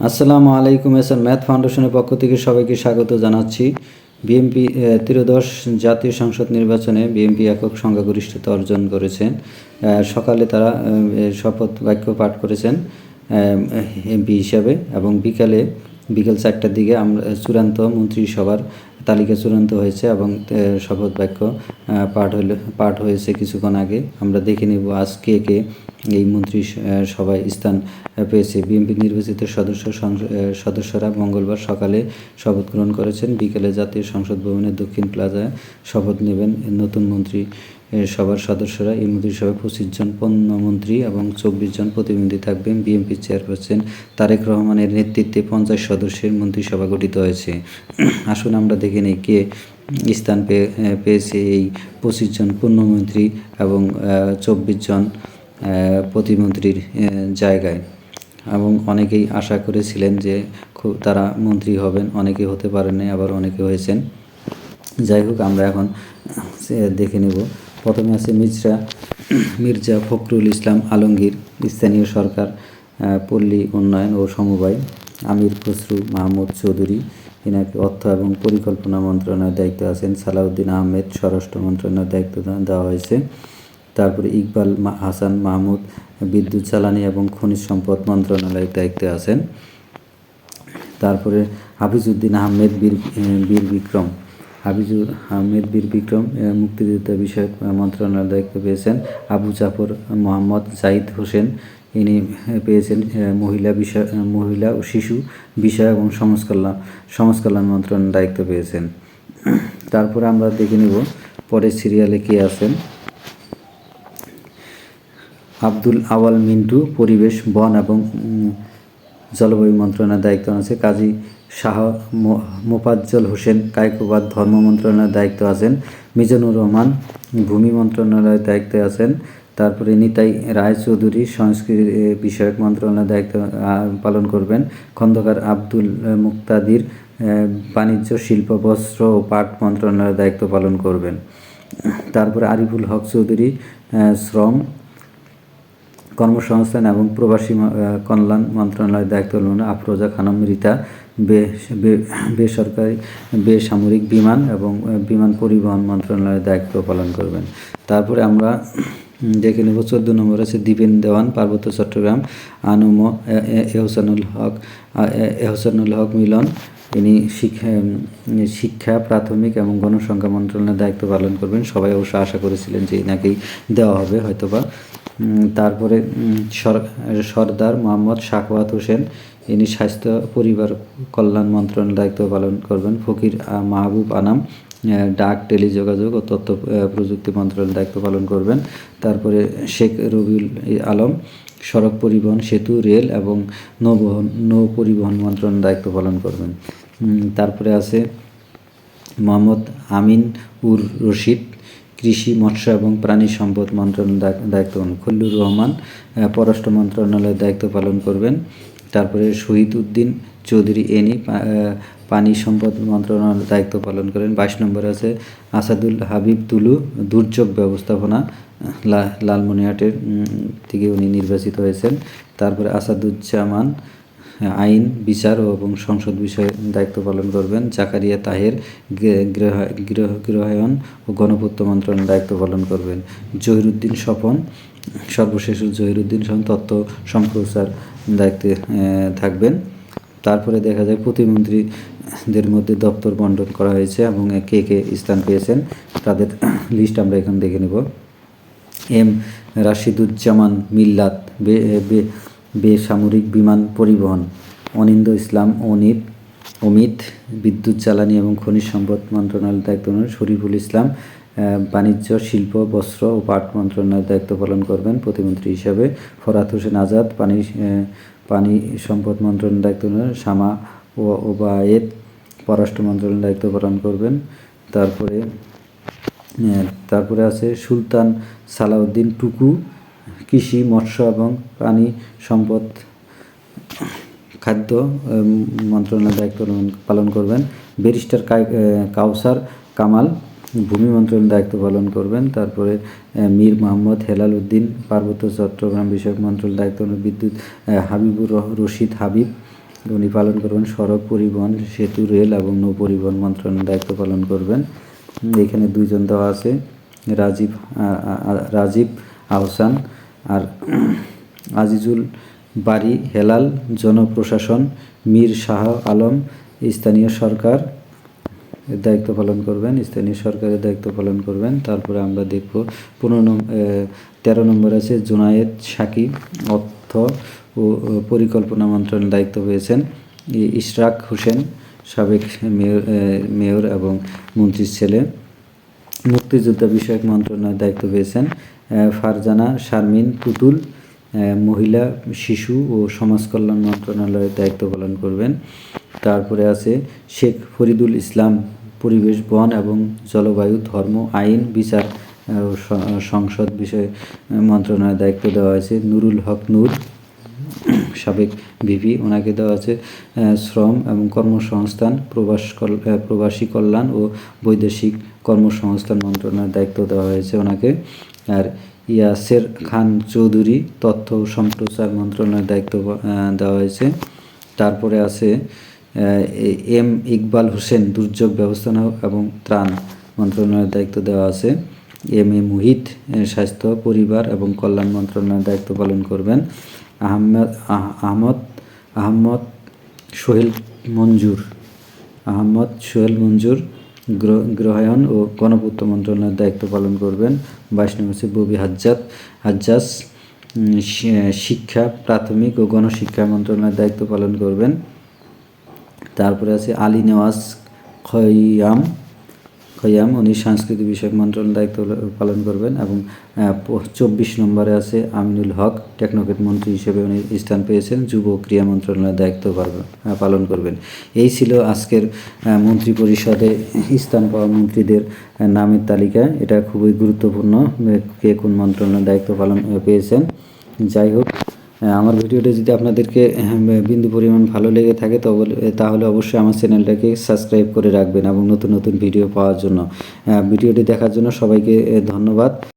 আসসালামু আলাইকুম। ম্যাথ ফাউন্ডেশনের পক্ষ থেকে সবাইকে স্বাগত জানাচ্ছি। বিএনপি ত্রয়োদশ জাতীয় সংসদ নির্বাচনে বিএনপি একক সংখ্যাগরিষ্ঠতা অর্জন করেছেন। সকালে তারা শপথ বাক্য পাঠ করেছেন এমপি হিসাবে, এবং বিকেল 4টার দিকে আমরা চূড়ান্ত মন্ত্রিসভার তালিকা চূড়ান্ত হয়েছে এবং শপথ বাক্য পাঠ হয়েছে কিছুক্ষণ আগে। আমরা দেখে নেব আজ কে কে এই মন্ত্রিসভায় স্থান পেয়েছে। বিএনপি নির্বাচিত সদস্যরা মঙ্গলবার সকালে শপথ গ্রহণ করেছেন। বিকেলে জাতীয় সংসদ ভবনের দক্ষিণ প্লাজায় শপথ নেবেন নতুন মন্ত্রী সভার সদস্যরা। এই মন্ত্রিসভায় 25 জন পণ্যমন্ত্রী এবং 24 জন প্রতিনিধি থাকবেন। বিএনপি চেয়ারপারসন তারেক রহমানের নেতৃত্বে 50 সদস্যের মন্ত্রিসভা গঠিত হয়েছে। আসুন আমরা দেখে নিই কে স্থান পেয়েছে এই 25 জন পণ্যমন্ত্রী এবং 24 জন প্রতিমন্ত্রীর জায়গায়। এবং অনেকেই আশা করেছিলেন যে তারা মন্ত্রী হবেন, অনেকে হতে পারেননি, আবার অনেকে হয়েছেন। যাই হোক, আমরা এখন দেখে নেব। প্রথমে আছে মির্জা ফখরুল ইসলাম আলমগীর, স্থানীয় সরকার, পল্লী উন্নয়ন ও সমবায়। আমির খসরু মাহমুদ চৌধুরী, এনাকে অর্থ এবং পরিকল্পনা মন্ত্রণালয়ের দায়িত্ব আছেন। সালাউদ্দিন আহমেদ স্বরাষ্ট্র মন্ত্রণালয়ের দায়িত্ব দেওয়া হয়েছে। তারপরে ইকবাল হাসান মাহমুদ বিদ্যুৎ জ্বালানি এবং খনিজ সম্পদ মন্ত্রণালয়ের দায়িত্বে আছেন। তারপরে হাফিজউদ্দিন আহমেদ বীর বিক্রম মুক্তিযুদ্ধ বিষয়ক মন্ত্রণালয়ের দায়িত্ব পেয়েছেন। আবু জাফর মোহাম্মদ জাহিদ হোসেন, ইনি পেয়েছেন মহিলা ও শিশু বিষয় এবং সমাজকল্যাণ মন্ত্রণালয়ের দায়িত্ব পেয়েছেন। তারপরে আমরা দেখে নেব পরের সিরিয়ালে কে আছেন। আব্দুল আওয়াল মিন্টু পরিবেশ, বন এবং জলবায়ু মন্ত্রণালয়ের দায়িত্ব আছে। কাজী শাহ মোফাজ্জল হোসেন কায়কোবাদ ধর্ম মন্ত্রণালয়ের দায়িত্ব আছেন। মিজানুর রহমান ভূমি মন্ত্রণালয়ের দায়িত্বে আছেন। তারপরে নিতাই রায়চৌধুরী সংস্কৃতি বিষয়ক মন্ত্রণালয়ের দায়িত্ব পালন করবেন। খন্দকার আব্দুল মুক্তাদির বাণিজ্য, শিল্প, বস্ত্র ও পাট মন্ত্রণালয়ের দায়িত্ব পালন করবেন। তারপরে আরিফুল হক চৌধুরী শ্রম, কর্মসংস্থান এবং প্রবাসী কল্যাণ মন্ত্রণালয়ের দায়িত্ব পালন। আফরোজা খানম রীতা বেসামরিক বিমান এবং বিমান পরিবহন মন্ত্রণালয়ের দায়িত্ব পালন করবেন। তারপরে আমরা দেখে নেব 14 নম্বর আছে দীপেন দেওয়ান, পার্বত্য চট্টগ্রাম। আনম এহসানুল হক মিলন, ইনি শিক্ষা, প্রাথমিক এবং গণসংখ্যা মন্ত্রণালয়ের দায়িত্ব পালন করবেন। সবাই অবশ্য আশা করেছিলেন যে এনাকেই দেওয়া হবে হয়তোবা। তারপরে সরদার মোহাম্মদ সাখাওয়াত হোসেন, ইনি স্বাস্থ্য পরিবার কল্যাণ মন্ত্রণালয়ের দায়িত্ব পালন করবেন। ফকির মাহবুব আনাম ডাক, টেলিযোগাযোগ ও তথ্য প্রযুক্তি মন্ত্রণালয়ের দায়িত্ব পালন করবেন। তারপরে শেখ রবিউল আলম সড়ক পরিবহন, সেতু, রেল এবং নৌ পরিবহন মন্ত্রণালয়ের দায়িত্ব পালন করবেন। তারপরে আছে মোহাম্মদ আমিন উর রশিদ কৃষি, মৎস্য এবং প্রাণী সম্পদ মন্ত্রণালয়ের দায়িত্ব পালন। খলিলুর রহমান পররাষ্ট্র মন্ত্রণালয়ের দায়িত্ব পালন করবেন। তারপরে শহীদ উদ্দিন চৌধুরী এনি পানি সম্পদ মন্ত্রণালয়ের দায়িত্ব পালন করেন। 22 নম্বরে আছে আসাদুল হাবিব তুলু দুর্যোগ ব্যবস্থাপনা, লালমনিরহাটের থেকে উনি নির্বাচিত হয়েছেন। তারপরে আসাদুজ্জামান আইন, বিচার এবং সংসদ বিষয়ে দায়িত্ব পালন করবেন। জাকারিয়া তাহের গৃহায়ন ও গণপূর্ত মন্ত্রণালয়ের দায়িত্ব পালন করবেন। জহিরুদ্দিন স্বপন তথ্য সম্প্রচার দায়িত্বে থাকবেন। তারপরে দেখা যায় প্রতিমন্ত্রীদের মধ্যে দপ্তর বন্টন করা হয়েছে এবং কে কে স্থান পেয়েছেন তাদের লিস্ট আমরা এখন দেখে নেব। এম রাশিদুজ্জামান মিল্লাত বেসামরিক বিমান পরিবহন। অনিন্দ ইসলাম অমিত বিদ্যুৎ জ্বালানি এবং খনিজ সম্পদ মন্ত্রণালয়ের দায়িত্ব নেন। শরীফুল ইসলাম বাণিজ্য, শিল্প, বস্ত্র ও পাট মন্ত্রণালয়ের দায়িত্ব পালন করবেন প্রতিমন্ত্রী হিসাবে। ফরহাদ হোসেন আজাদ পানি সম্পদ মন্ত্রণালয়ের দায়িত্ব নেন। শামা ওবায়েদ পররাষ্ট্র মন্ত্রণালয়ের দায়িত্ব পালন করবেন। তারপরে আছে সুলতান সালাউদ্দিন টুকু কৃষি, মৎস্য এবং প্রাণী সম্পদ খাদ্য মন্ত্রণালয়ের দায়িত্ব পালন করবেন। ব্যারিস্টার কাউসার কামাল ভূমি মন্ত্রণালয়ের দায়িত্ব পালন করবেন। তারপরে মীর মোহাম্মদ হেলাল উদ্দিন পার্বত্য চট্টগ্রাম বিষয়ক মন্ত্রণালয়ের দায়িত্ব। বিদ্যুৎ হাবিবুর রশিদ হাবিব উনি পালন করবেন। সড়ক পরিবহন, সেতু, রেল এবং নৌ পরিবহন মন্ত্রণালয়ের দায়িত্ব পালন করবেন। এখানে দুইজন দেওয়া আছে, রাজীব আহসান আর আজিজুল বারী হেলাল। জনপ্রশাসন মীর শাহ আলম স্থানীয় সরকার দায়িত্ব পালন করবেন, স্থানীয় সরকারের দায়িত্ব পালন করবেন। তারপরে আমরা দেখব 13 নম্বর আছে জুনায়েদ সাকিব, অর্থ ও পরিকল্পনা মন্ত্রণালয়ের দায়িত্ব পেয়েছেন। ইশরাক হোসেন, সাবেক মেয়র এবং মন্ত্রীর ছেলে, মুক্তিযোদ্ধা বিষয়ক মন্ত্রণালয়ের দায়িত্ব পেয়েছেন। ফারজানা শারমিন পুতুল, মহিলা, শিশু ও সমাজ কল্যাণ মন্ত্রণালয়ের দায়িত্ব পালন করবেন। তারপরে আছে শেখ ফরিদুল ইসলাম, পরিবেশ, বন এবং জলবায়ু, ধর্ম, আইন, বিচার ও সংসদ বিষয় মন্ত্রণালয়ের দায়িত্ব দেওয়া হয়েছে। নুরুল হক নূর, সাবেক ভিপি, ওনাকে দেওয়া আছে শ্রম এবং কর্মসংস্থান, প্রবাসী কল্যাণ ও বৈদেশিক কর্মসংস্থান মন্ত্রণালয়ের দায়িত্ব দেওয়া হয়েছে ওনাকে। আর ইয়াসের খান চৌধুরী, তথ্য ও সম্প্রচার মন্ত্রণালয়ের দায়িত্ব দেওয়া হয়েছে। তারপরে আছে এম ইকবাল হোসেন, দুর্যোগ ব্যবস্থাপনা এবং ত্রাণ মন্ত্রণালয়ের দায়িত্ব দেওয়া আছে। এম এ মুহিত, স্বাস্থ্য, পরিবার এবং কল্যাণ মন্ত্রণালয়ের দায়িত্ব পালন করবেন। আহমদ সোহেল মঞ্জুর, গৃহায়ন ও গণপূর্ত মন্ত্রণালয়ের দায়িত্ব পালন করবেন। 22 নম্বর হচ্ছে ববি হাজ্জাজ, শিক্ষা, প্রাথমিক ও গণশিক্ষা মন্ত্রণালয়ের দায়িত্ব পালন করবেন। তারপরে আছে আলী নেওয়াজ খৈয়াম, উনি সাংস্কৃতিক বিষয়ক মন্ত্রণালয়ের দায়িত্ব পালন করবেন। এবং 24 নম্বরে আছে আমিনুল হক, টেকনোক্রেট মন্ত্রী হিসেবে উনি স্থান পেয়েছেন, যুব ক্রীড়া মন্ত্রণালয়ের দায়িত্ব পালন করবেন। এই ছিল আজকের মন্ত্রী পরিষদে স্থান পাওয়া মন্ত্রীদের নামের তালিকা। এটা খুবই গুরুত্বপূর্ণ, কে কোন মন্ত্রণালয়ের দায়িত্ব পালন পেয়েছেন। যাই হোক, আমার ভিডিওটা যদি আপনাদেরকে বিন্দু পরিমাণ ভালো লেগে থাকে তাহলে অবশ্যই আমার চ্যানেলটাকে সাবস্ক্রাইব করে রাখবেন এবং নতুন নতুন ভিডিও পাওয়ার জন্য। ভিডিওটি দেখার জন্য সবাইকে ধন্যবাদ।